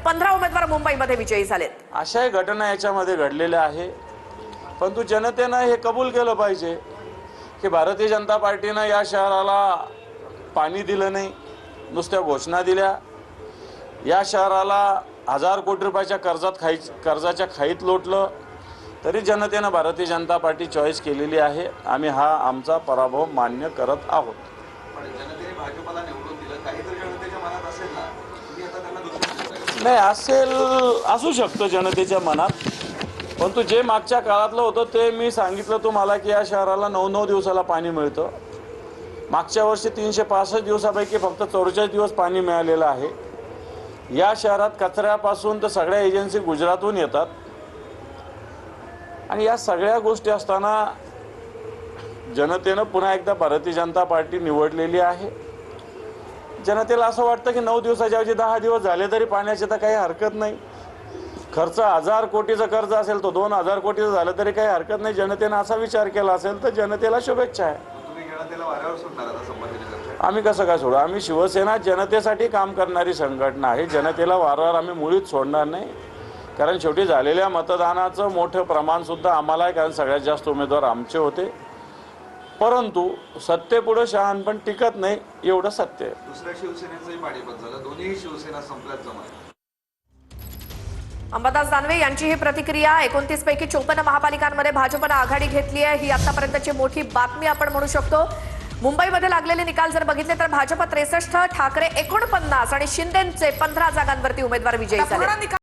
15 उमेदवार मुंबईमध्ये विजयी झालेत। अशाही घटना याच्यामध्ये घडलेल्या आहे, परंतु जनतेनं हे कबूल केलं पाहिजे की भारतीय जनता पार्टीनं या शहराला पाणी दिलं नाही, नुसत्या घोषणा दिल्या। या शहराला 1000 कोटी रुपयाच्या कर्जाच्या खाईत लोटलं, तरी जनतेनं भारतीय जनता पार्टी चॉईस केलेली आहे। आम्ही हा आमचा पराभव मान्य करत आहोत। जनतेने भाजपला निवडून दिलं, काहीतरी जनतेच्या मनात असेल ना, तुम्ही आता त्यांना दोषी नाही असू शकतं जनतेच्या मनात, परंतु जे मागच्या काळातलं होतं ते मी सांगितलं तुम्हाला की या शहराला 9 दिवसाला पाणी मिळतं। मागच्या वर्षी 365 दिवसापैकी फक्त 44 दिवस पाणी मिळालेलं आहे। या शहरात कचऱ्यापासून तर सगळ्या एजन्सी गुजरातहून येतात, आणि या सगळ्या गोष्टी असताना जनतेनं पुन्हा एकदा भारतीय जनता पार्टी निवडलेली आहे। जनतेला असं वाटतं की 9 दिवसाच्या ऐवजी 10 दिवस झाले तरी पाण्याची तर काही हरकत नाही। खर्च 1000 कोटीचं कर्ज असेल तो 2000 कोटीचं झालं तरी काही हरकत नाही। जनतेनं असा विचार केला असेल तर जनतेला शुभेच्छा आहे। तुम्ही जनतेला वाऱ्यावर सोडणार आता संभाजीनगरच्या? आम्ही कसं काय सोडू? आम्ही शिवसेना जनतेसाठी काम करणारी संघटना आहे। जनतेला वारंवार आम्ही मुळीच सोडणार नाही, कारण शेवटी झालेल्या मतदानाचं मोठं प्रमाणसुद्धा आम्हाला आहे, कारण सगळ्यात जास्त उमेदवार आमचे होते। परंतु सत्तेपुढे शहाणपण टिकत नाही, एवढं सत्य आहे। दुसऱ्या शिवसेनेचंही पाणीपत झालं, दोन्ही शिवसेना संपल्यात जमा। अंबादास दानवे यांची ही प्रतिक्रिया। 29 पैकी 54 महापालिकांमध्ये भाजपनं आघाडी घेतली आहे, ही आतापर्यंतची मोठी बातमी आपण म्हणू शकतो। मुंबईमध्ये लागलेले निकाल जर बघितले तर भाजप 63, ठाकरे 49 आणि शिंदेचे 15 जागांवरती उमेदवार विजयी झाले।